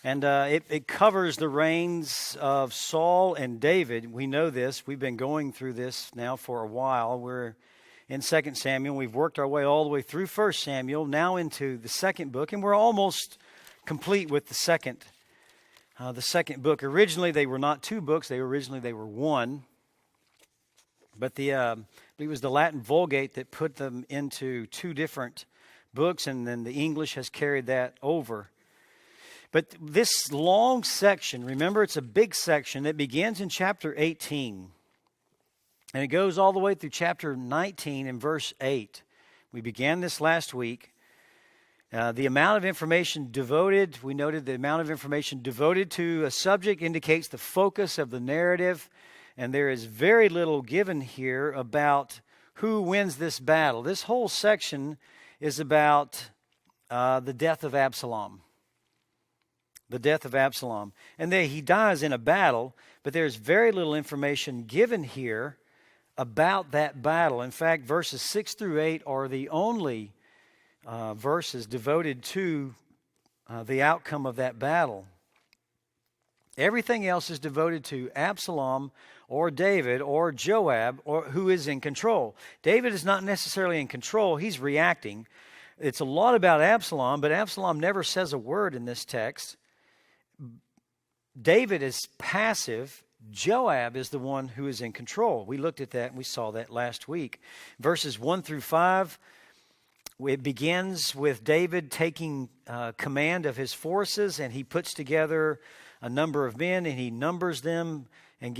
And it covers the reigns of Saul and David. We know this. We've been going through this now for a while. We're in 2 Samuel. We've worked our way all the way through 1 Samuel, now into the second book, and we're almost complete with the second book. Originally, they were not two books. They were one. But it was the Latin Vulgate that put them into two different books, and then the English has carried that over. But this long section, remember, it's a big section that begins in chapter 18. And it goes all the way through chapter 19 and verse 8. We began this last week. The amount of information devoted, we noted the amount of information devoted to a subject indicates the focus of the narrative. And there is very little given here about who wins this battle. This whole section is about the death of Absalom. The death of Absalom. And he dies in a battle, but there's very little information given here about that battle. In fact, verses 6 through 8 are the only verses devoted to the outcome of that battle. Everything else is devoted to Absalom or David or Joab, or who is in control. David is not necessarily in control. He's reacting. It's a lot about Absalom, but Absalom never says a word in this text. David is passive. Joab is the one who is in control. We looked at that and we saw that last week. Verses 1 through 5, it begins with David taking command of his forces, and he puts together a number of men, and he numbers them and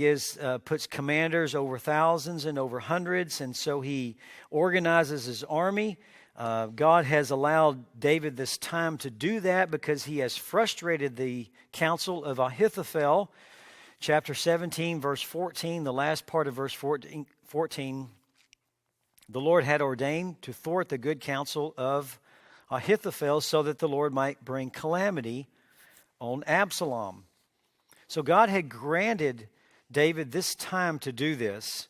puts commanders over thousands and over hundreds, and so he organizes his army. God has allowed David this time to do that because he has frustrated the counsel of Ahithophel. Chapter 17, verse 14, the last part of verse 14, the Lord had ordained to thwart the good counsel of Ahithophel so that the Lord might bring calamity on Absalom. So God had granted David this time to do this.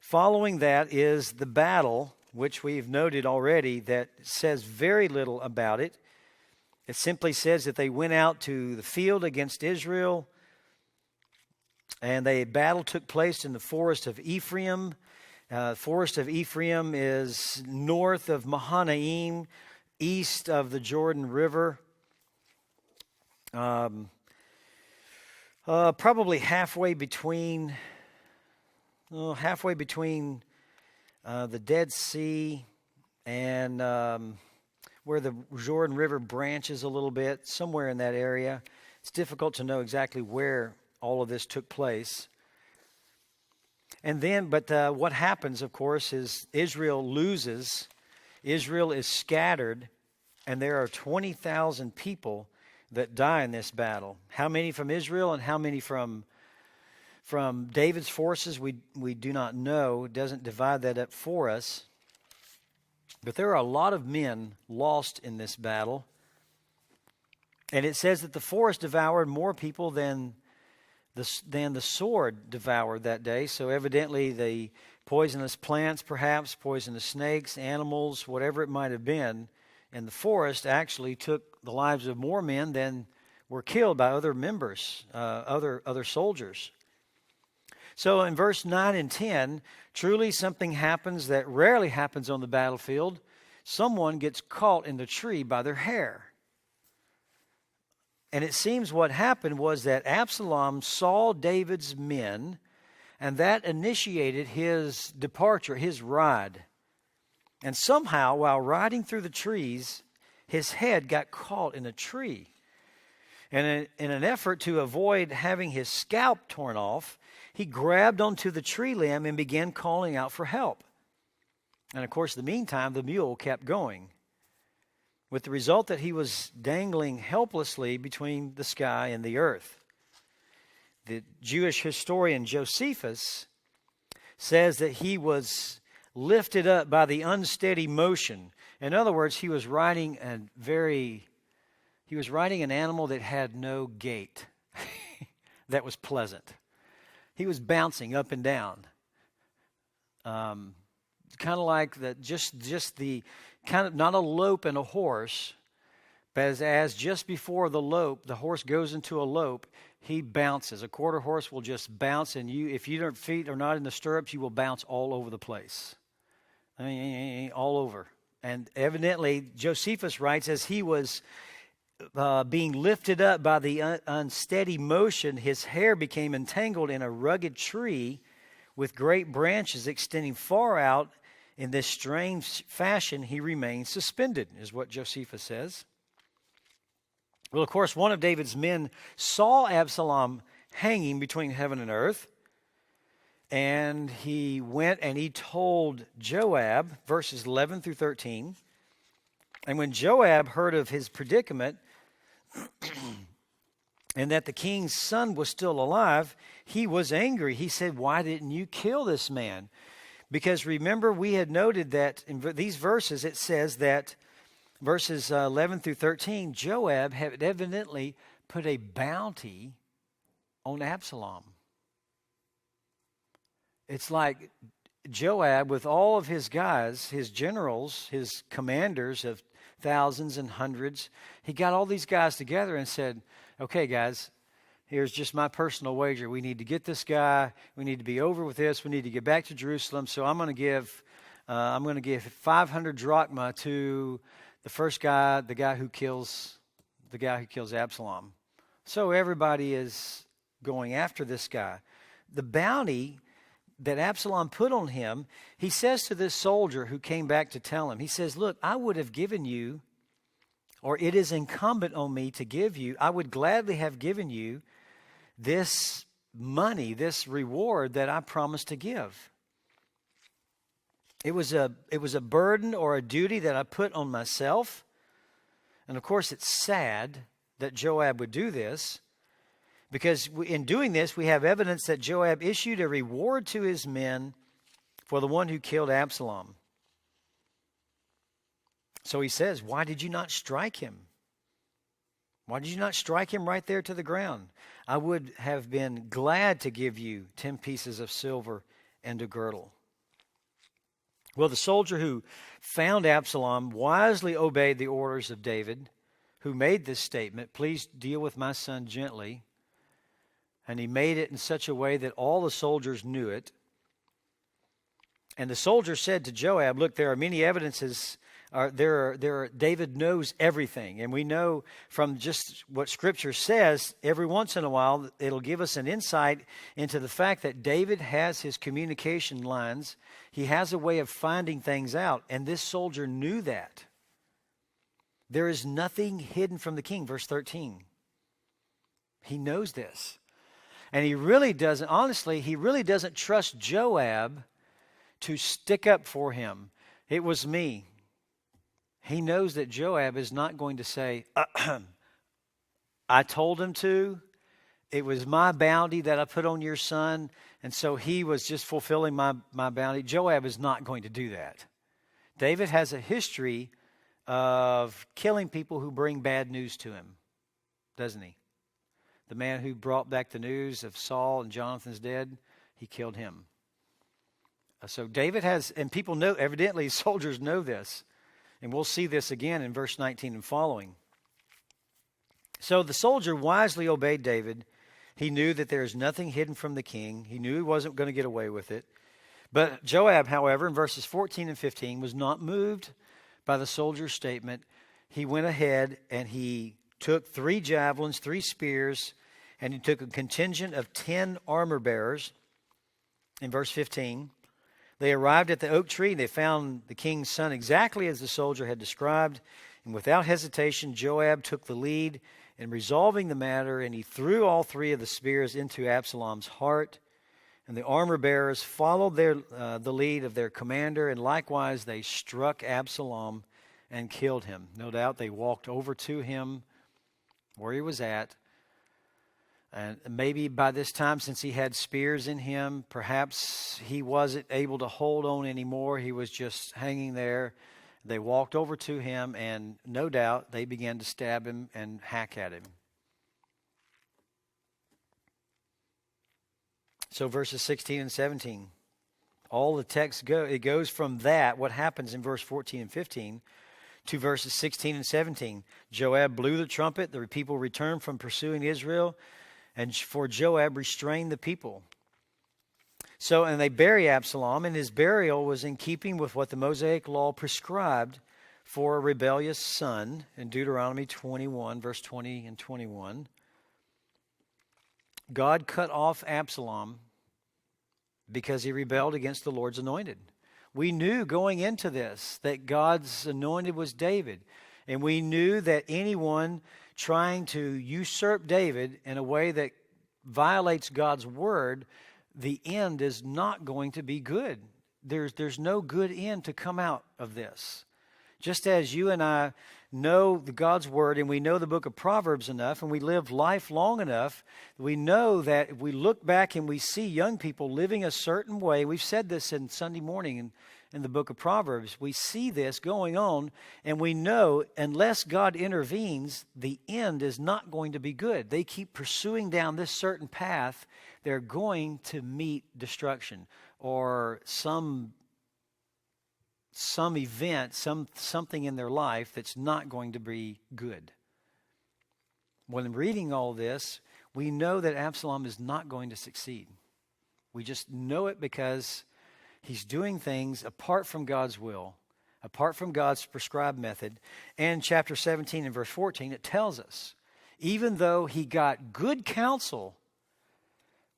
Following that is the battle, which we've noted already, that says very little about it. It simply says that they went out to the field against Israel, and a battle took place in the forest of Ephraim. Forest of Ephraim is north of Mahanaim, east of the Jordan River. Probably halfway between the Dead Sea and where the Jordan River branches a little bit, somewhere in that area. It's difficult to know exactly where all of this took place. And then, but what happens, of course, is Israel loses. Israel is scattered, and there are 20,000 people that die in this battle. How many from Israel and how many from David's forces, we do not know. It doesn't divide that up for us. But there are a lot of men lost in this battle. And it says that the forest devoured more people than the sword devoured that day. So evidently the poisonous plants, perhaps, poisonous snakes, animals, whatever it might have been, in the forest actually took the lives of more men than were killed by other members, other soldiers. So in verse 9 and 10, truly something happens that rarely happens on the battlefield. Someone gets caught in the tree by their hair. And it seems what happened was that Absalom saw David's men, and that initiated his departure, his ride. And somehow, while riding through the trees, his head got caught in a tree. And in an effort to avoid having his scalp torn off, he grabbed onto the tree limb and began calling out for help. And of course, in the meantime, the mule kept going, with the result that he was dangling helplessly between the sky and the earth. The Jewish historian Josephus says that he was lifted up by the unsteady motion. In other words, he was riding an animal that had no gait that was pleasant. He was bouncing up and down. Kind of like just the kind of, not a lope in a horse, But as just before the lope, the horse goes into a lope, he bounces. A quarter horse will just bounce, and if your feet are not in the stirrups, you will bounce all over the place. I mean, all over. And evidently, Josephus writes, as he was being lifted up by the unsteady motion, his hair became entangled in a rugged tree with great branches extending far out. In this strange fashion, he remained suspended, is what Josephus says. Well, of course, one of David's men saw Absalom hanging between heaven and earth, and he went and he told Joab, verses 11 through 13. And when Joab heard of his predicament and that the king's son was still alive, he was angry. He said, "Why didn't you kill this man?" Because remember, we had noted that in these verses, it says that verses 11 through 13, Joab had evidently put a bounty on Absalom. It's like Joab, with all of his guys, his generals, his commanders of thousands and hundreds, he got all these guys together and said, "Okay, guys, here's just my personal wager. We need to get this guy. We need to be over with this. We need to get back to Jerusalem. So I'm going to give 500 drachma to the first guy, the guy who kills Absalom." So everybody is going after this guy. The bounty that Absalom put on him, he says to this soldier who came back to tell him, he says, "Look, I would have given you, or it is incumbent on me to give you, I would gladly have given you this money, this reward that I promised to give. It was a burden or a duty that I put on myself." And of course, it's sad that Joab would do this, because in doing this, we have evidence that Joab issued a reward to his men for the one who killed Absalom. So he says, "Why did you not strike him? Why did you not strike him right there to the ground? I would have been glad to give you 10 pieces of silver and a girdle." Well, the soldier who found Absalom wisely obeyed the orders of David, who made this statement, "Please deal with my son gently." And he made it in such a way that all the soldiers knew it. And the soldier said to Joab, "Look, there are many evidences. David knows everything." And we know from just what Scripture says, every once in a while, it'll give us an insight into the fact that David has his communication lines. He has a way of finding things out. And this soldier knew that. There is nothing hidden from the king, verse 13. He knows this. And he really doesn't trust Joab to stick up for him. "It was me." He knows that Joab is not going to say, "I told him to. It was my bounty that I put on your son, and so he was just fulfilling my bounty." Joab is not going to do that. David has a history of killing people who bring bad news to him, doesn't he? The man who brought back the news of Saul and Jonathan's dead, he killed him. So David has, and people know, evidently soldiers know this. And we'll see this again in verse 19 and following. So the soldier wisely obeyed David. He knew that there is nothing hidden from the king. He knew he wasn't going to get away with it. But Joab, however, in verses 14 and 15, was not moved by the soldier's statement. He went ahead and he took 3 javelins, 3 spears, and he took a contingent of 10 armor bearers. In verse 15, they arrived at the oak tree, and they found the king's son exactly as the soldier had described. And without hesitation, Joab took the lead in resolving the matter, and he threw all 3 of the spears into Absalom's heart. And the armor bearers followed the lead of their commander, and likewise they struck Absalom and killed him. No doubt they walked over to him where he was at. And maybe by this time, since he had spears in him, perhaps he wasn't able to hold on anymore. He was just hanging there. They walked over to him, and no doubt they began to stab him and hack at him. So verses 16 and 17, all the text it goes from that, what happens in verse 14 and 15, to verses 16 and 17. Joab blew the trumpet, the people returned from pursuing Israel, and for Joab restrained the people. So, and they bury Absalom, and his burial was in keeping with what the Mosaic law prescribed for a rebellious son in Deuteronomy 21, verse 20 and 21. God cut off Absalom because he rebelled against the Lord's anointed. We knew going into this that God's anointed was David. And we knew that anyone trying to usurp David in a way that violates God's word, the end is not going to be good. There's no good end to come out of this. Just as you and I know God's word and we know the book of Proverbs enough and we live life long enough, we know that if we look back and we see young people living a certain way, we've said this in Sunday morning in the book of Proverbs, we see this going on and we know unless God intervenes, the end is not going to be good. They keep pursuing down this certain path, they're going to meet destruction or some event, something in their life that's not going to be good. When reading all this, we know that Absalom is not going to succeed. We just know it because he's doing things apart from God's will, apart from God's prescribed method. And chapter 17 and verse 14, it tells us, even though he got good counsel,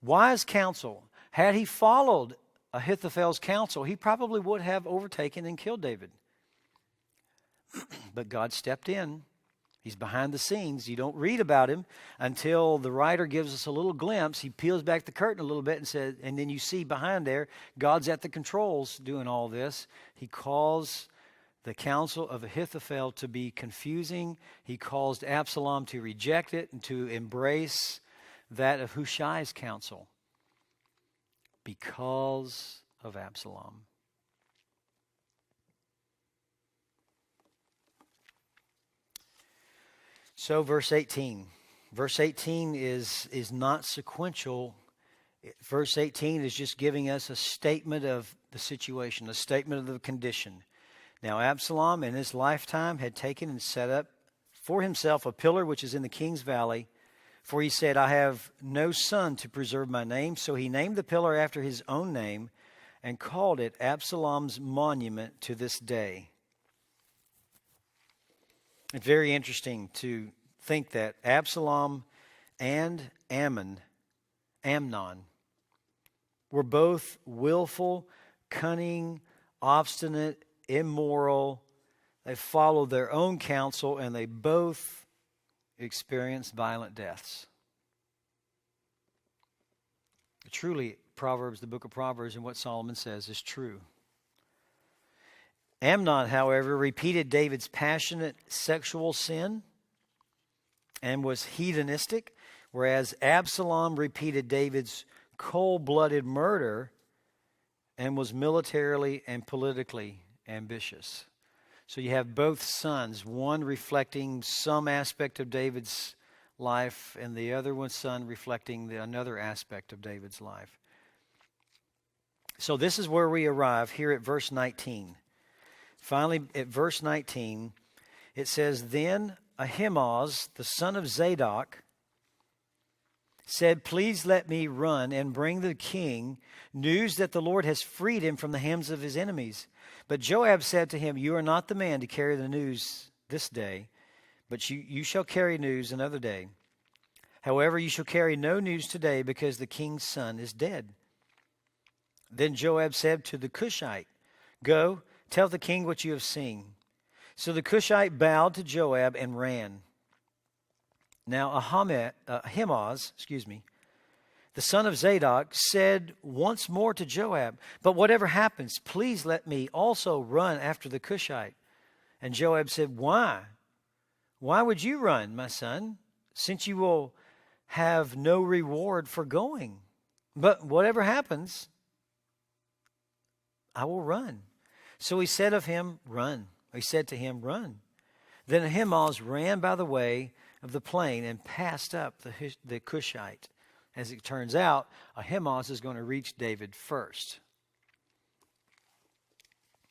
wise counsel, had he followed Ahithophel's counsel, he probably would have overtaken and killed David. But God stepped in. He's behind the scenes. You don't read about him until the writer gives us a little glimpse. He peels back the curtain a little bit and says, and then you see behind there, God's at the controls doing all this. He calls the counsel of Ahithophel to be confusing. He caused Absalom to reject it and to embrace that of Hushai's counsel. Because of Absalom. So verse 18. Verse 18 is not sequential. Verse 18 is just giving us a statement of the situation, a statement of the condition. Now Absalom in his lifetime had taken and set up for himself a pillar which is in the king's valley. For he said, I have no son to preserve my name. So he named the pillar after his own name and called it Absalom's monument to this day. It's very interesting to think that Absalom and Amnon were both willful, cunning, obstinate, immoral. They followed their own counsel and they both experienced violent deaths. Truly, Proverbs, the book of Proverbs, and what Solomon says is true. Amnon, however, repeated David's passionate sexual sin and was hedonistic, whereas Absalom repeated David's cold-blooded murder and was militarily and politically ambitious. So you have both sons, one reflecting some aspect of David's life and the other one son reflecting another aspect of David's life. So this is where we arrive here at verse 19. Finally, at verse 19, it says, Then Ahimaaz, the son of Zadok, said, Please let me run and bring the king news that the Lord has freed him from the hands of his enemies. But Joab said to him, You are not the man to carry the news this day, but you shall carry news another day. However, you shall carry no news today because the king's son is dead. Then Joab said to the Cushite, Go, tell the king what you have seen. So the Cushite bowed to Joab and ran. Now Ahimaaz, the son of Zadok, said once more to Joab, But whatever happens, please let me also run after the Cushite. And Joab said, Why? Why would you run, my son, since you will have no reward for going? But whatever happens, I will run. So he said of him, Run. He said to him, Run. Then Ahimaaz ran by the way of the plain and passed up the Cushite. As it turns out, Ahimaaz is going to reach David first.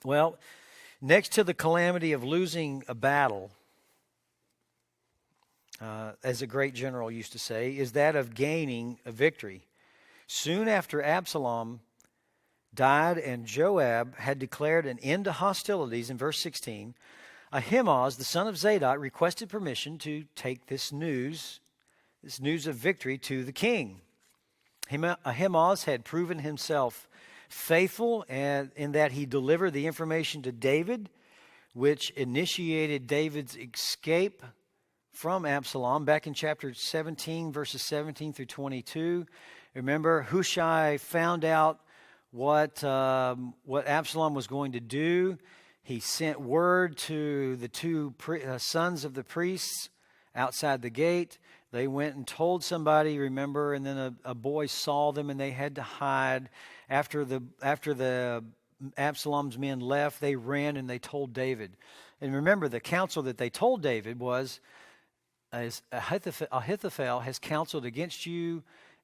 Well, Next to the calamity of losing a battle, as a great general used to say, is that of gaining a victory. Soon after Absalom died and Joab had declared an end to hostilities, in verse 16, Ahimaaz, the son of Zadok, requested permission to take this news of victory, to the king. Ahimaaz had proven himself faithful in that he delivered the information to David, which initiated David's escape from Absalom back in chapter 17, verses 17 through 22. Remember, Hushai found out what Absalom was going to do. He sent word to the two sons of the priests outside the gate. They went and told somebody, remember, and then a boy saw them and they had to hide. After the Absalom's men left, they ran and they told David. And remember, the counsel that they told David was, as Ahithophel has counseled against you,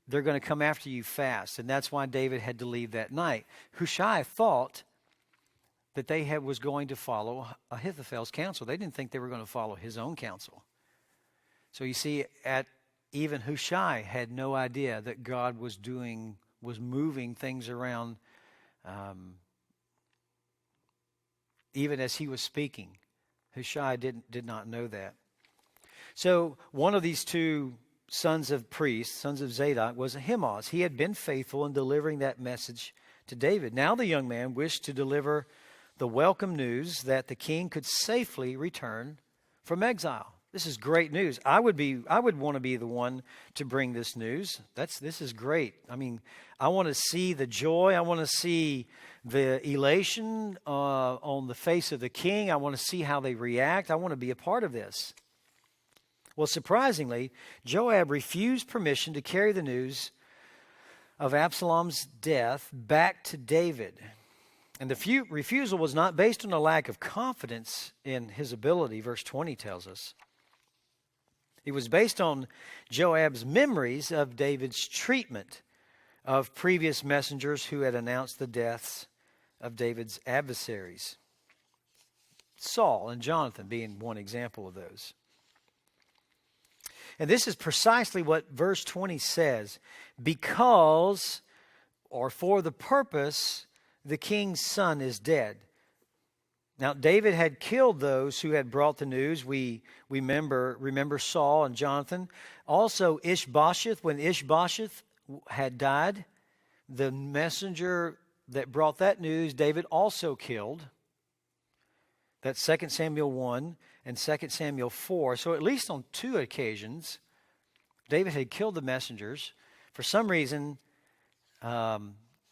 they're going to come after you fast. And that's why David had to leave that night. Hushai thought that they was going to follow Ahithophel's counsel. They didn't think they were going to follow his own counsel. So you see, even Hushai had no idea that God was moving things around, even as he was speaking. Hushai did not know that. So one of these two sons of priests, sons of Zadok, was Ahimaaz. He had been faithful in delivering that message to David. Now the young man wished to deliver the welcome news that the king could safely return from exile. This is great news. I would want to be the one to bring this news. This is great. I mean, I want to see the joy. I want to see the elation on the face of the king. I want to see how they react. I want to be a part of this. Well, surprisingly, Joab refused permission to carry the news of Absalom's death back to David. And the refusal was not based on a lack of confidence in his ability, verse 20 tells us. It was based on Joab's memories of David's treatment of previous messengers who had announced the deaths of David's adversaries. Saul and Jonathan being one example of those. And this is precisely what verse 20 says. Because, or for the purpose, the king's son is dead. Now, David had killed those who had brought the news. We remember Saul and Jonathan. Also, Ishbosheth, when Ishbosheth had died, the messenger that brought that news, David also killed. That's 2 Samuel 1 and 2 Samuel 4. So at least on two occasions, David had killed the messengers. For some reason,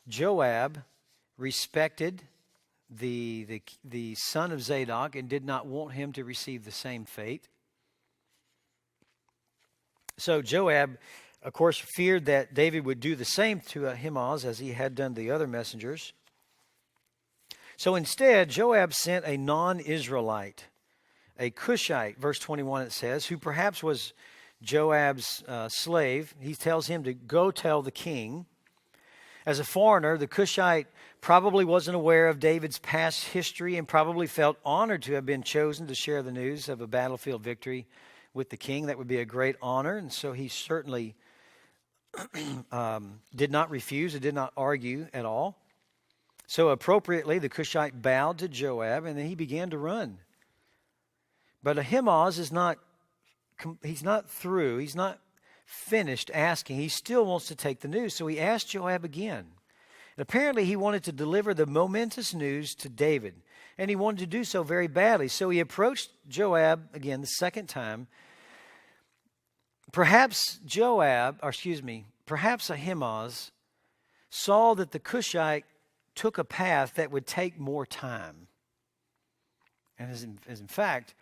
Joab respected the son of Zadok and did not want him to receive the same fate. So Joab, of course, feared that David would do the same to Ahimaaz as he had done the other messengers. So instead, Joab sent a non-Israelite, a Cushite, verse 21 it says, who perhaps was Joab's slave. He tells him to go tell the king. As a foreigner, the Cushite probably wasn't aware of David's past history and probably felt honored to have been chosen to share the news of a battlefield victory with the king. That would be a great honor. And so he certainly did not refuse and did not argue at all. So appropriately, the Cushite bowed to Joab and then he began to run. But Ahimaaz he's not through. He's not finished asking. He still wants to take the news. So he asked Joab again. And apparently he wanted to deliver the momentous news to David. And he wanted to do so very badly. So he approached Joab again the second time. Perhaps Ahimaaz saw that the Cushite took a path that would take more time. And as in fact,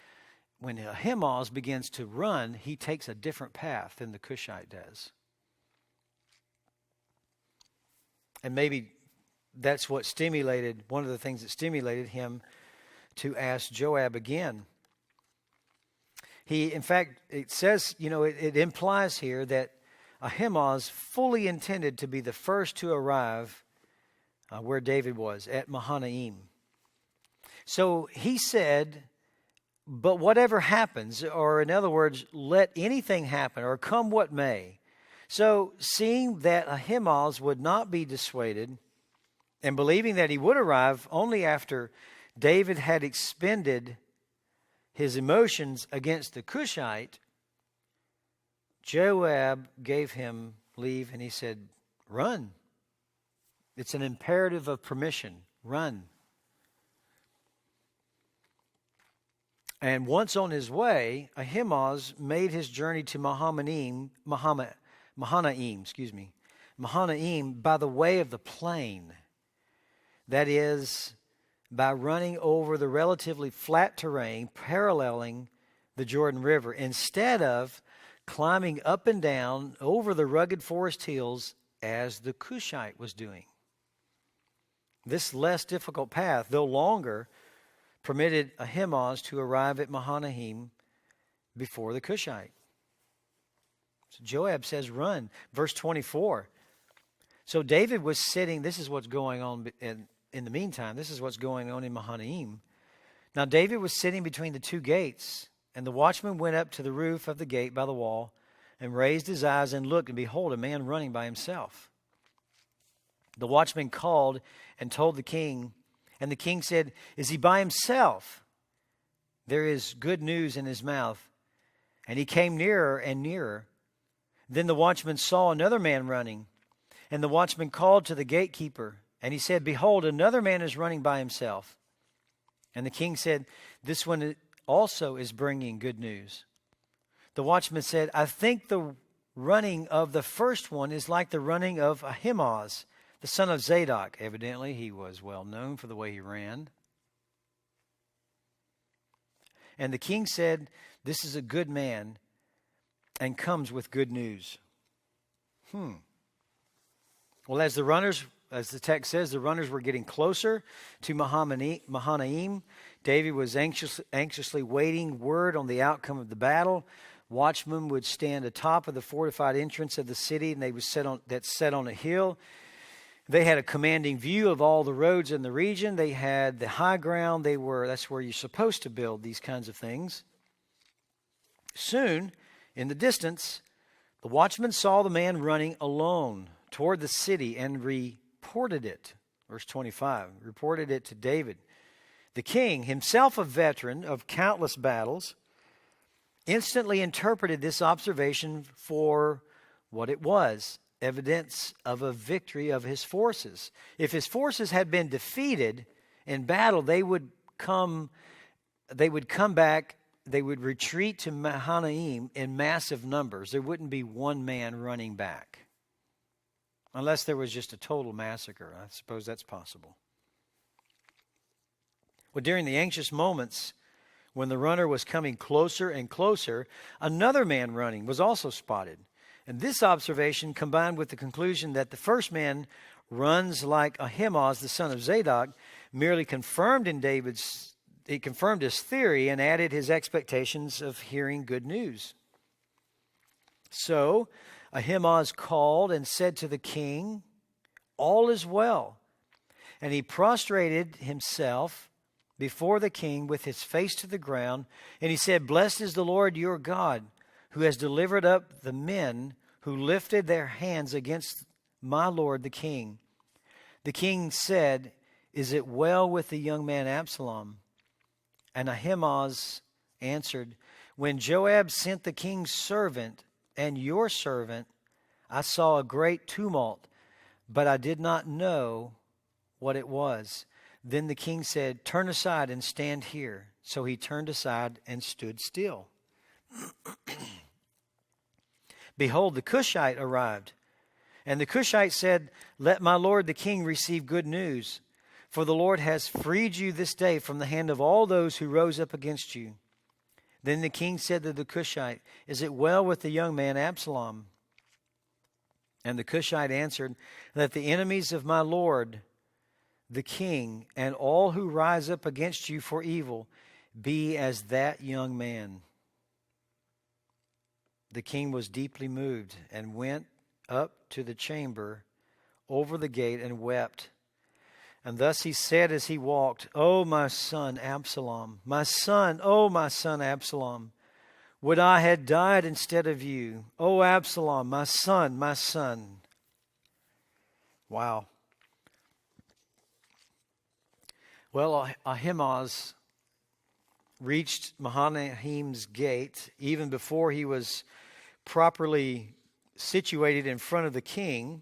when Ahimaaz begins to run, he takes a different path than the Cushite does. And maybe that's what one of the things that stimulated him to ask Joab again. In fact, it says, it implies here that Ahimaaz fully intended to be the first to arrive where David was, at Mahanaim. So he said, but whatever happens, or in other words, let anything happen, or come what may. So seeing that Ahimaaz would not be dissuaded, and believing that he would arrive only after David had expended his emotions against the Cushite, Joab gave him leave, and he said, run. It's an imperative of permission. Run. And once on his way, Ahimaaz made his journey to Mahanaim, by the way of the plain. That is, by running over the relatively flat terrain paralleling the Jordan River, instead of climbing up and down over the rugged forest hills as the Cushite was doing. This less difficult path, though longer, permitted Ahimaaz to arrive at Mahanaim before the Cushite. So Joab says, run. Verse 24. So David was sitting, this is what's going on in the meantime, this is what's going on in Mahanaim. Now David was sitting between the two gates, and the watchman went up to the roof of the gate by the wall and raised his eyes and looked, and behold, a man running by himself. The watchman called and told the king, and the king said, is he by himself? There is good news in his mouth. And he came nearer and nearer. Then the watchman saw another man running, and the watchman called to the gatekeeper, and he said, behold, another man is running by himself. And the king said, this one also is bringing good news. The watchman said, I think the running of the first one is like the running of Ahimaaz, the son of Zadok. Evidently, he was well known for the way he ran. And the king said, this is a good man and comes with good news. Well, as the text says, the runners were getting closer to Mahanaim. David was anxiously waiting word on the outcome of the battle. Watchmen would stand atop of the fortified entrance of the city, and they were set on a hill. They had a commanding view of all the roads in the region. They had the high ground. That's where you're supposed to build these kinds of things. Soon, in the distance, the watchman saw the man running alone toward the city and reported it. Verse 25, reported it to David. The king, himself a veteran of countless battles, instantly interpreted this observation for what it was, evidence of a victory of his forces. If his forces had been defeated in battle, they would come back, they would retreat to Mahanaim in massive numbers. There wouldn't be one man running back. Unless there was just a total massacre. I suppose that's possible. Well, during the anxious moments, when the runner was coming closer and closer, another man running was also spotted. And this observation, combined with the conclusion that the first man runs like Ahimaaz, the son of Zadok, merely confirmed his theory and added his expectations of hearing good news. So Ahimaaz called and said to the king, all is well. And he prostrated himself before the king with his face to the ground. And he said, blessed is the Lord your God, who has delivered up the men who lifted their hands against my lord the king. The king said, is it well with the young man Absalom? And Ahimaaz answered, when Joab sent the king's servant and your servant, I saw a great tumult, but I did not know what it was. Then the king said, turn aside and stand here. So he turned aside and stood still. Behold, the Cushite arrived. And the Cushite said, let my lord the king receive good news. For the Lord has freed you this day from the hand of all those who rose up against you. Then the king said to the Cushite, is it well with the young man Absalom? And the Cushite answered, let the enemies of my lord the king and all who rise up against you for evil be as that young man. The king was deeply moved and went up to the chamber over the gate and wept. And thus he said as he walked, O my son Absalom, my son, O my son Absalom, would I had died instead of you. O Absalom, my son, my son. Wow. Well, Ahimaaz reached Mahanaim's gate even before he was properly situated in front of the king.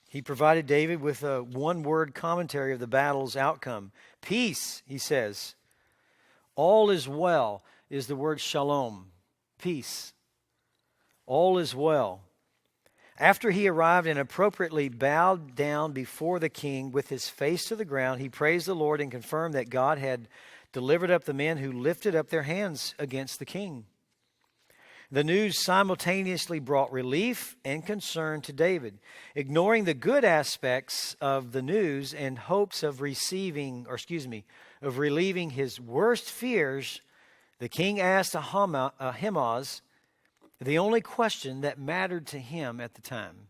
He provided David with a one-word commentary of the battle's outcome. Peace, he says. All is well is the word shalom. Peace. All is well. After he arrived and appropriately bowed down before the king with his face to the ground, he praised the Lord and confirmed that God had delivered up the men who lifted up their hands against the king. The news simultaneously brought relief and concern to David. Ignoring the good aspects of the news in hopes of relieving his worst fears, the king asked Ahimaaz the only question that mattered to him at the time.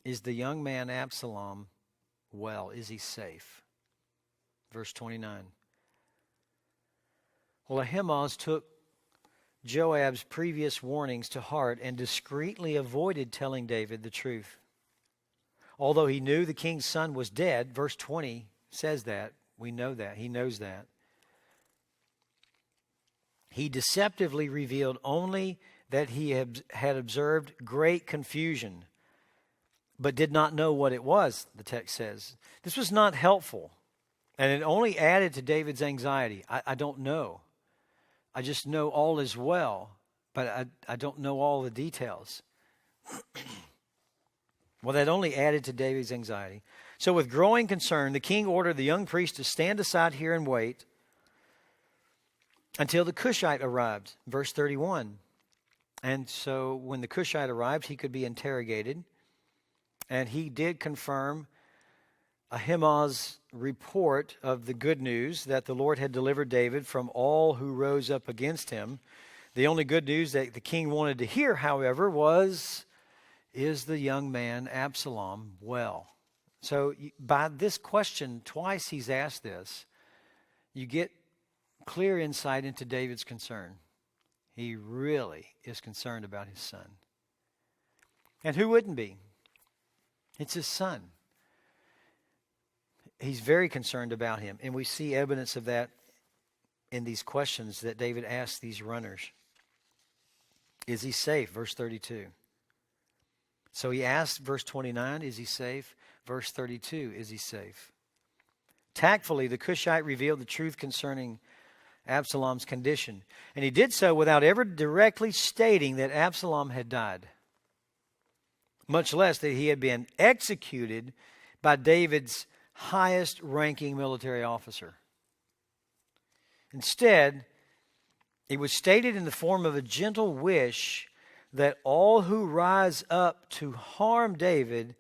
Is the young man Absalom well? Is he safe? Verse 29. Well, Ahimaaz took Joab's previous warnings to heart and discreetly avoided telling David the truth. Although he knew the king's son was dead, verse 20 says that. We know that. He knows that. He deceptively revealed only that he had observed great confusion, but did not know what it was, the text says. This was not helpful, and it only added to David's anxiety. I don't know. I just know all is well, but I don't know all the details. Well, that only added to David's anxiety. So with growing concern, the king ordered the young priest to stand aside here and wait until the Cushite arrived. Verse 31. And so when the Cushite arrived, he could be interrogated. And he did confirm Ahimaaz's report of the good news that the Lord had delivered David from all who rose up against him. The only good news that the king wanted to hear, however, was, is the young man Absalom well? So by this question, twice he's asked this, you get clear insight into David's concern. He really is concerned about his son. And who wouldn't be? It's his son. He's very concerned about him. And we see evidence of that in these questions that David asked these runners. Is he safe? Verse 32. So he asked, verse 29, is he safe? Verse 32, is he safe? Tactfully, the Cushite revealed the truth concerning Absalom's condition. And he did so without ever directly stating that Absalom had died, much less that he had been executed by David's highest ranking military officer. Instead, it was stated in the form of a gentle wish that all who rise up to harm David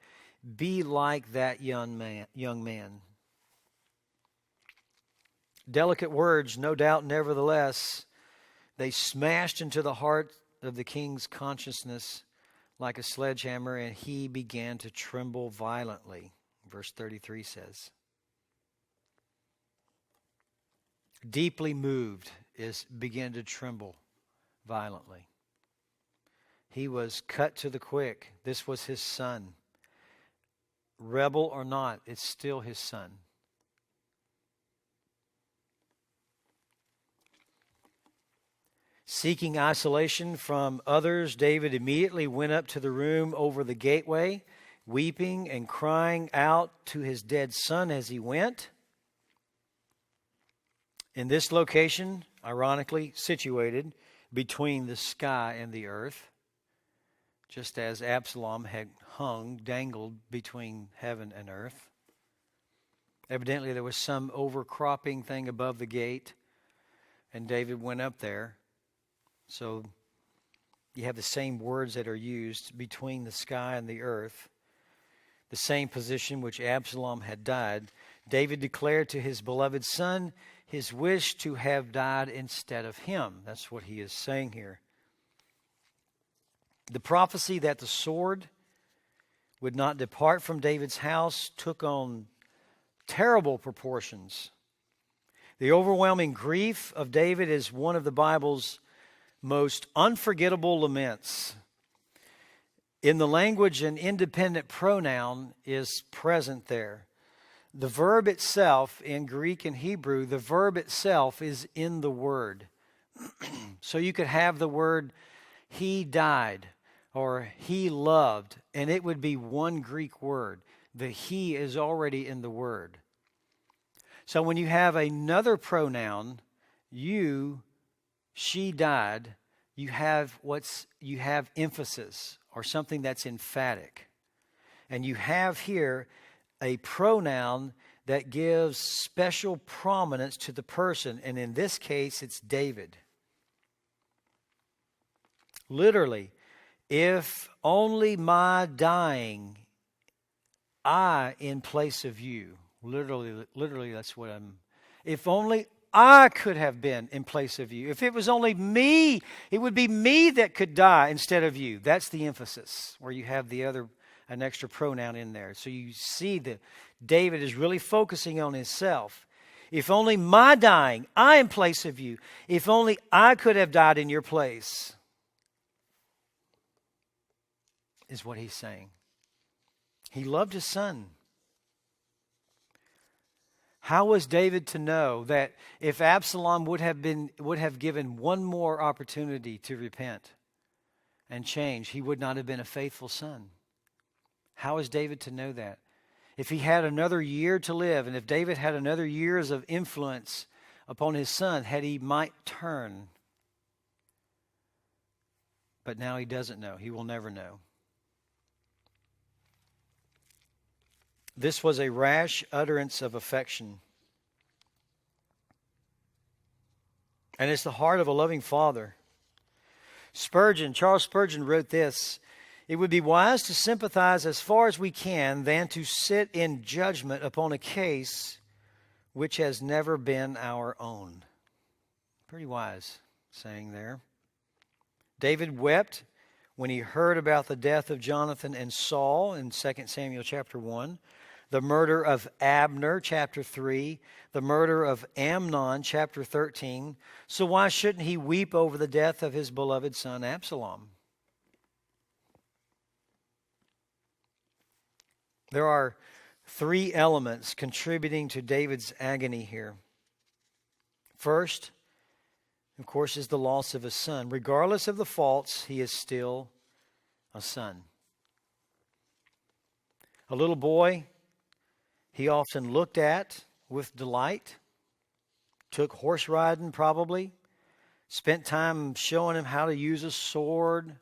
be like that young man. Delicate words, no doubt, nevertheless, they smashed into the heart of the king's consciousness like a sledgehammer, and he began to tremble violently. Verse 33 says, deeply moved, began to tremble violently. He was cut to the quick. This was his son. Rebel or not, it's still his son. Seeking isolation from others, David immediately went up to the room over the gateway, weeping and crying out to his dead son as he went. In this location, ironically situated between the sky and the earth, just as Absalom had dangled between heaven and earth. Evidently, there was some overcropping thing above the gate, and David went up there. So you have the same words that are used between the sky and the earth, the same position which Absalom had died. David declared to his beloved son his wish to have died instead of him. That's what he is saying here. The prophecy that the sword would not depart from David's house took on terrible proportions. The overwhelming grief of David is one of the Bible's most unforgettable laments. In the language, an independent pronoun is present there. The verb itself in Greek and Hebrew, the verb itself is in the word. So you could have the word he died or he loved, and it would be one Greek word. The he is already in the word. So when you have another pronoun, you, she died, you have emphasis or something that's emphatic. And you have here a pronoun that gives special prominence to the person, and in this case it's David. Literally, if only my dying, I in place of you. Literally, that's what if only I could have been in place of you. If it was only me, it would be me that could die instead of you. That's the emphasis, where you have an extra pronoun in there. So you see that David is really focusing on himself. If only my dying, I in place of you. If only I could have died in your place, is what he's saying. He loved his son. How was David to know that if Absalom would have given one more opportunity to repent and change, he would not have been a faithful son? How is David to know that? If he had another year to live, and if David had another years of influence upon his son, he might turn. But now he doesn't know. He will never know. This was a rash utterance of affection. And it's the heart of a loving father. Charles Spurgeon wrote this: "It would be wise to sympathize as far as we can than to sit in judgment upon a case which has never been our own." Pretty wise saying there. David wept when he heard about the death of Jonathan and Saul in 2 Samuel chapter 1. The murder of Abner, chapter 3. The murder of Amnon, chapter 13. So why shouldn't he weep over the death of his beloved son Absalom? There are three elements contributing to David's agony here. First, of course, is the loss of his son. Regardless of the faults, he is still a son. A little boy he often looked at with delight, took horse riding probably, spent time showing him how to use a sword,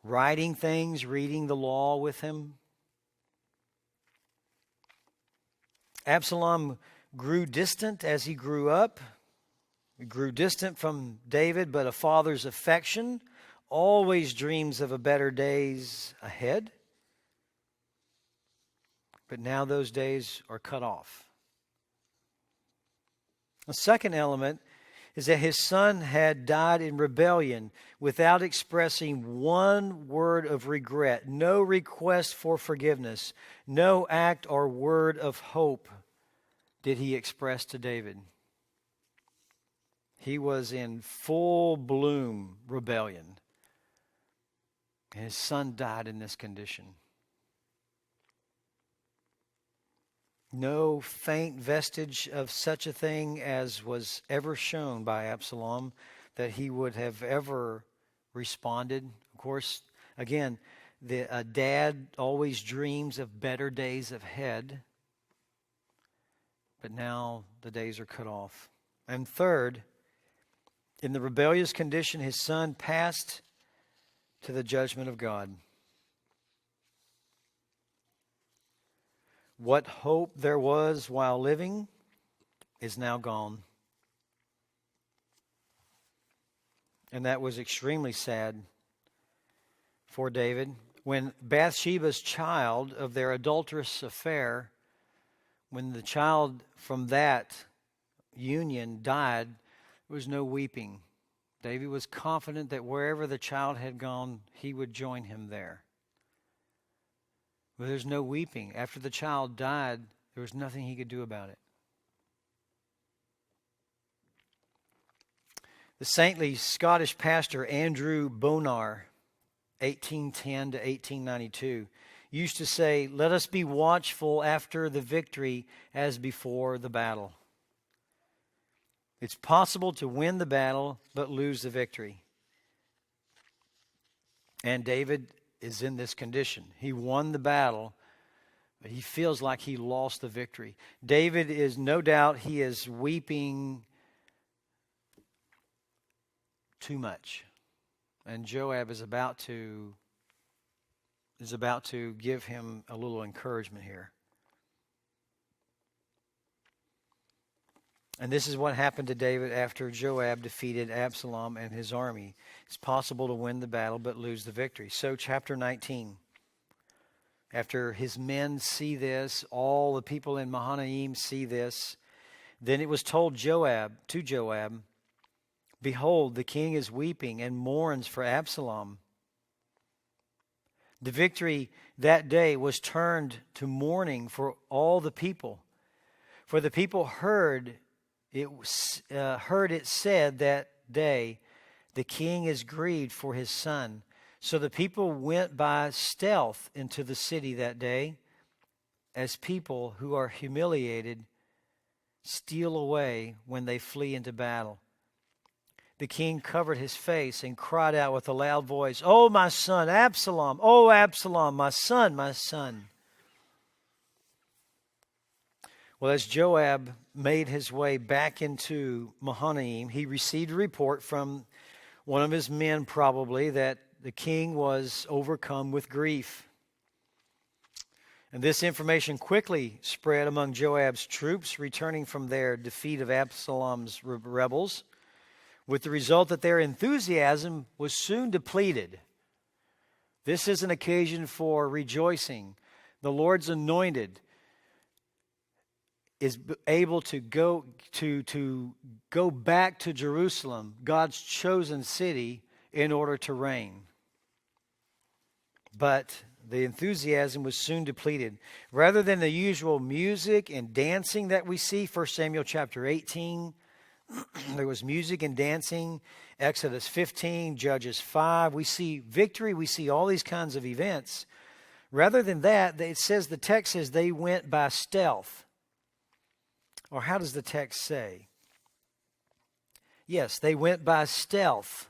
writing things, reading the law with him. Absalom grew distant as he grew up. He grew distant from David, but a father's affection always dreams of a better days ahead. But now those days are cut off. The second element is that his son had died in rebellion without expressing one word of regret, no request for forgiveness, no act or word of hope did he express to David. He was in full bloom rebellion, and his son died in this condition. No faint vestige of such a thing as was ever shown by Absalom that he would have ever responded. Of course, again, a dad always dreams of better days ahead, but now the days are cut off. And third, in the rebellious condition, his son passed to the judgment of God. What hope there was while living is now gone. And that was extremely sad for David. When Bathsheba's child of their adulterous affair, when the child from that union died, there was no weeping. David was confident that wherever the child had gone, he would join him there. Well, there's no weeping. After the child died, there was nothing he could do about it. The saintly Scottish pastor Andrew Bonar, 1810 to 1892, used to say, "Let us be watchful after the victory as before the battle." It's possible to win the battle but lose the victory. And David is in this condition. He won the battle, but he feels like he lost the victory. David is, no doubt, he is weeping too much. And Joab is about to give him a little encouragement here. And this is what happened to David after Joab defeated Absalom and his army. It's possible to win the battle but lose the victory. So chapter 19. After his men see this, all the people in Mahanaim see this, then it was told to Joab, "Behold, the king is weeping and mourns for Absalom." The victory that day was turned to mourning for all the people. For the people heard it said that day, "The king is grieved for his son." So the people went by stealth into the city that day, as people who are humiliated steal away when they flee into battle. The king covered his face and cried out with a loud voice, "Oh, my son, Absalom! Oh, Absalom, my son, my son!" Well, as Joab made his way back into Mahanaim, he received a report from one of his men, probably, that the king was overcome with grief. And this information quickly spread among Joab's troops returning from their defeat of Absalom's rebels, with the result that their enthusiasm was soon depleted. This is an occasion for rejoicing. The Lord's anointed is able to go back to Jerusalem, God's chosen city, in order to reign. But the enthusiasm was soon depleted. Rather than the usual music and dancing that we see, 1 Samuel chapter 18, there was music and dancing. Exodus 15, Judges 5, we see victory, we see all these kinds of events. Rather than that, the text says they went by stealth. Or how does the text say? Yes, they went by stealth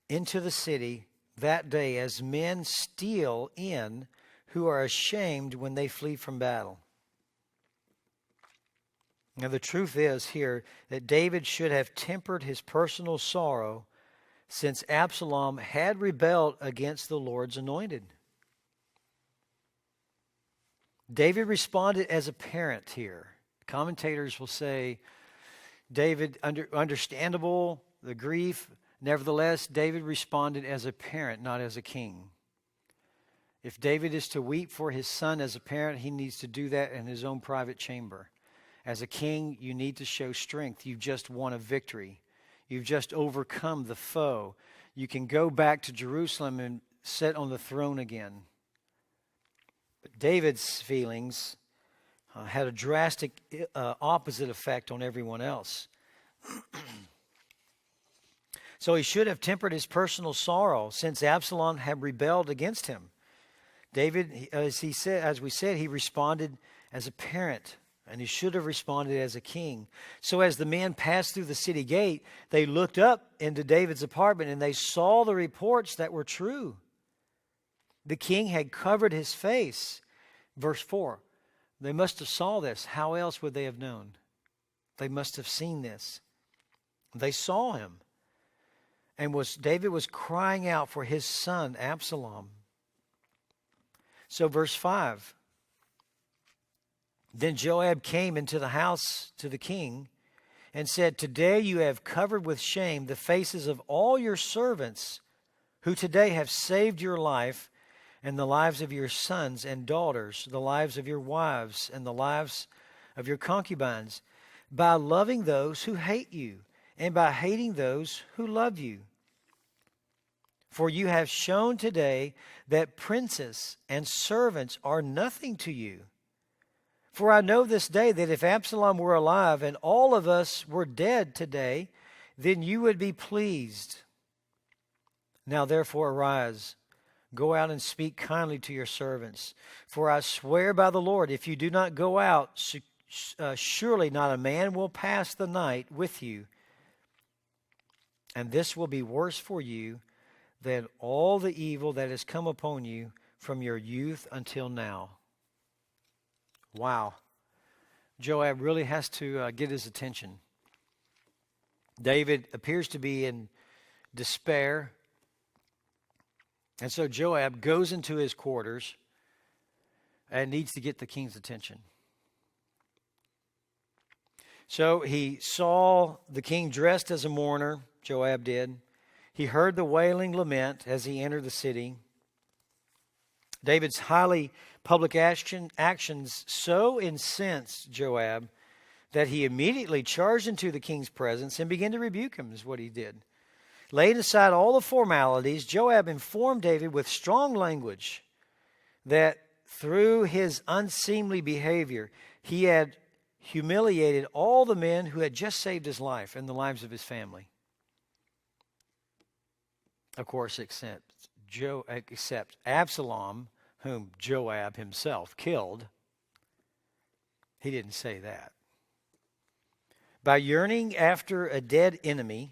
into the city that day as men steal in who are ashamed when they flee from battle. Now the truth is here that David should have tempered his personal sorrow since Absalom had rebelled against the Lord's anointed. David responded as a parent here. Commentators will say, David, understandable, the grief. Nevertheless, David responded as a parent, not as a king. If David is to weep for his son as a parent, he needs to do that in his own private chamber. As a king, you need to show strength. You've just won a victory. You've just overcome the foe. You can go back to Jerusalem and sit on the throne again. But David's feelings had a drastic opposite effect on everyone else. So he should have tempered his personal sorrow since Absalom had rebelled against him. David, as we said, he responded as a parent, and he should have responded as a king. So as the men passed through the city gate, they looked up into David's apartment and they saw the reports that were true. The king had covered his face. Verse 4, they must have saw this. How else would they have known? They must have seen this. They saw him. And David was crying out for his son Absalom. So verse 5, then Joab came into the house to the king and said, "Today you have covered with shame the faces of all your servants who today have saved your life and the lives of your sons and daughters, the lives of your wives and the lives of your concubines, by loving those who hate you and by hating those who love you. For you have shown today that princes and servants are nothing to you. For I know this day that if Absalom were alive and all of us were dead today, then you would be pleased. Now therefore arise, go out and speak kindly to your servants. For I swear by the Lord, if you do not go out, surely not a man will pass the night with you. And this will be worse for you than all the evil that has come upon you from your youth until now. Wow. Joab really has to get his attention. David appears to be in despair. And so Joab goes into his quarters and needs to get the king's attention. So he saw the king dressed as a mourner, Joab did. He heard the wailing lament as he entered the city. David's highly public actions so incensed Joab that he immediately charged into the king's presence and began to rebuke him, is what he did. Laying aside all the formalities, Joab informed David with strong language that through his unseemly behavior, he had humiliated all the men who had just saved his life and the lives of his family. Of course, except Absalom, whom Joab himself killed. He didn't say that. By yearning after a dead enemy,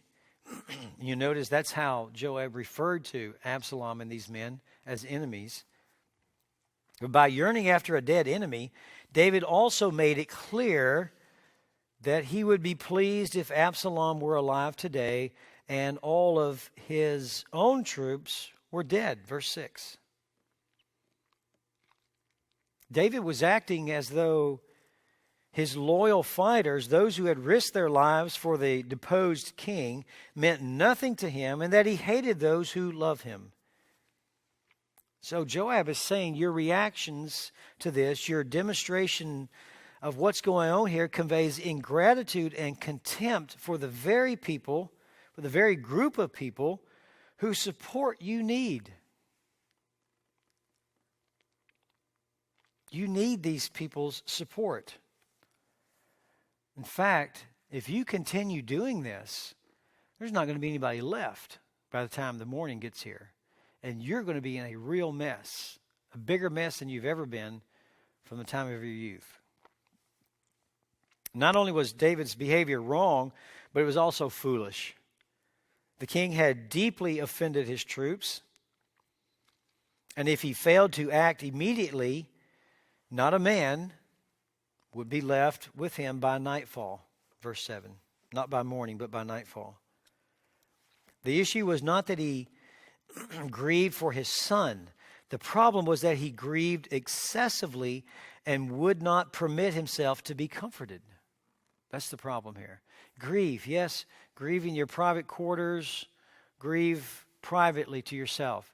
you notice that's how Joab referred to Absalom and these men as enemies. But by yearning after a dead enemy, David also made it clear that he would be pleased if Absalom were alive today and all of his own troops were dead. Verse 6. David was acting as though his loyal fighters, those who had risked their lives for the deposed king, meant nothing to him, and that he hated those who love him. So Joab is saying your reactions to this, your demonstration of what's going on here, conveys ingratitude and contempt for the very people, for the very group of people whose support you need. You need these people's support. In fact, if you continue doing this, there's not going to be anybody left by the time the morning gets here. And you're going to be in a real mess, a bigger mess than you've ever been from the time of your youth. Not only was David's behavior wrong, but it was also foolish. The king had deeply offended his troops. And if he failed to act immediately, not a man would be left with him by nightfall. Verse 7. Not by morning, but by nightfall. The issue was not that he grieved for his son. The problem was that he grieved excessively and would not permit himself to be comforted. That's the problem here. Grieve, yes, grieve in your private quarters, grieve privately to yourself.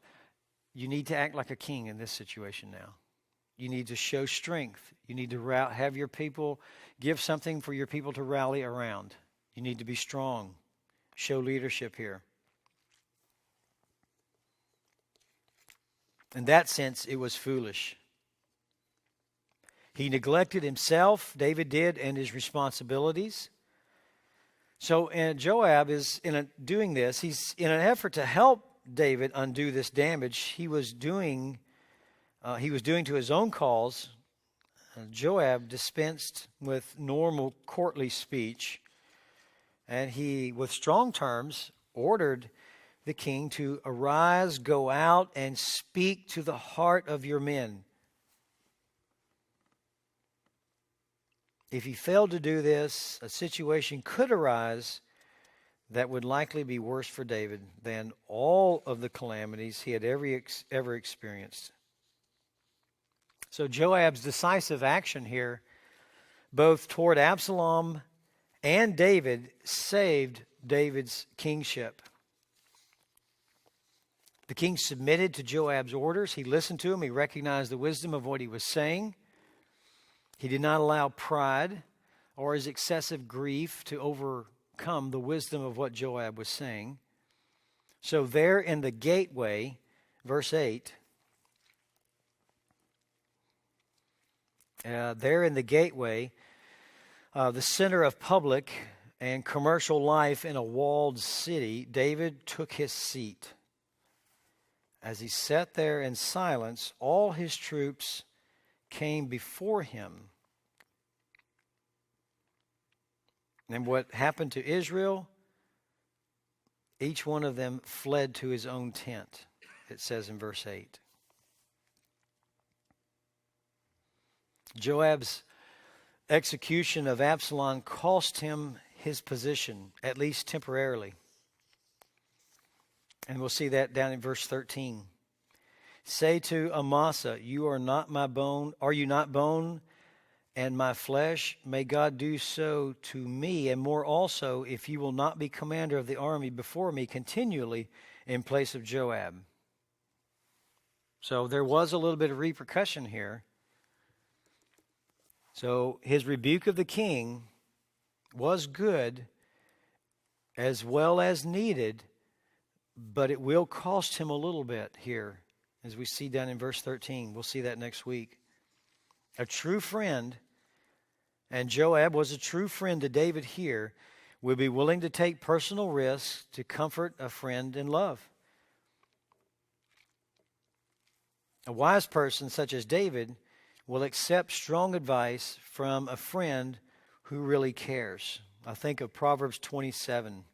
You need to act like a king in this situation now. You need to show strength. You need to have your people give something for your people to rally around. You need to be strong. Show leadership here. In that sense, it was foolish. He neglected himself, David did, and his responsibilities. So Joab is doing this. He's in an effort to help David undo this damage he was doing to his own cause. Joab dispensed with normal courtly speech, and he, with strong terms, ordered the king to arise, go out, and speak to the heart of your men. If he failed to do this, a situation could arise that would likely be worse for David than all of the calamities he had ever experienced. So Joab's decisive action here, both toward Absalom and David, saved David's kingship. The king submitted to Joab's orders. He listened to him. He recognized the wisdom of what he was saying. He did not allow pride or his excessive grief to overcome the wisdom of what Joab was saying. So there in the gateway, verse 8, there in the gateway, the center of public and commercial life in a walled city, David took his seat. As he sat there in silence, all his troops came before him. And what happened to Israel? Each one of them fled to his own tent, it says in verse 8. Joab's execution of Absalom cost him his position, at least temporarily. And we'll see that down in verse 13. Say to Amasa, you are not my bone, are you not bone and my flesh? May God do so to me, and more also, if you will not be commander of the army before me continually in place of Joab. So there was a little bit of repercussion here. So his rebuke of the king was good as well as needed, but it will cost him a little bit here, as we see down in verse 13. We'll see that next week. A true friend, and Joab was a true friend to David here, will be willing to take personal risks to comfort a friend in love. A wise person such as David will accept strong advice from a friend who really cares. I think of Proverbs 27.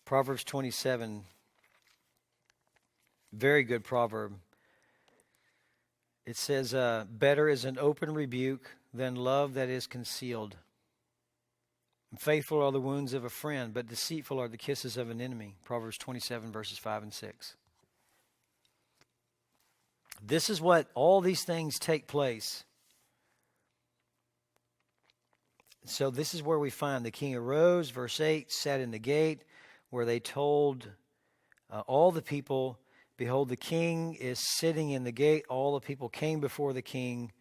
Proverbs 27, very good proverb. It says, better is an open rebuke than love that is concealed. And faithful are the wounds of a friend, but deceitful are the kisses of an enemy. Proverbs 27, verses 5 and 6. This is what all these things take place. So this is where we find the king arose, verse 8, sat in the gate, where they told all the people, behold, the king is sitting in the gate. All the people came before the king.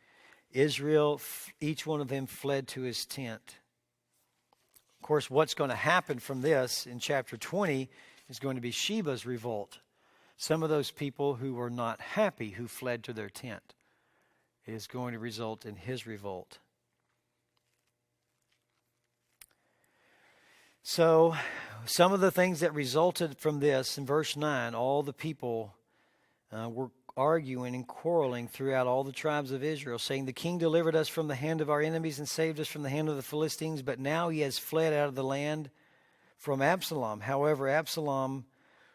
Israel, each one of them fled to his tent. Of course, what's going to happen from this in chapter 20 is going to be Sheba's revolt. Some of those people who were not happy, who fled to their tent, is going to result in his revolt. So, some of the things that resulted from this, in verse 9, all the people were arguing and quarreling throughout all the tribes of Israel, saying, the king delivered us from the hand of our enemies and saved us from the hand of the Philistines, but now he has fled out of the land from Absalom. However, Absalom,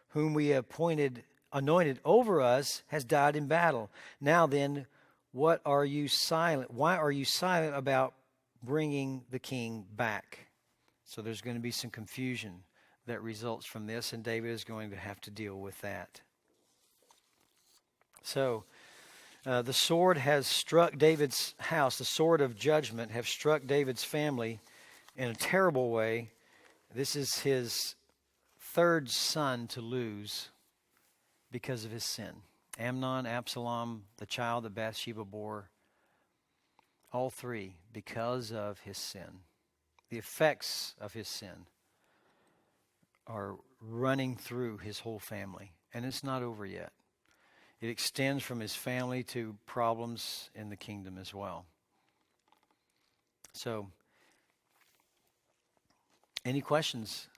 whom we anointed over us, has died in battle. Now then, what are you silent? Why are you silent about bringing the king back? So there's going to be some confusion that results from this, and David is going to have to deal with that. So the sword has struck David's house. The sword of judgment have struck David's family in a terrible way. This is his third son to lose because of his sin. Amnon, Absalom, the child that Bathsheba bore, all three because of his sin. The effects of his sin are running through his whole family, and it's not over yet. It extends from his family to problems in the kingdom as well. So, any questions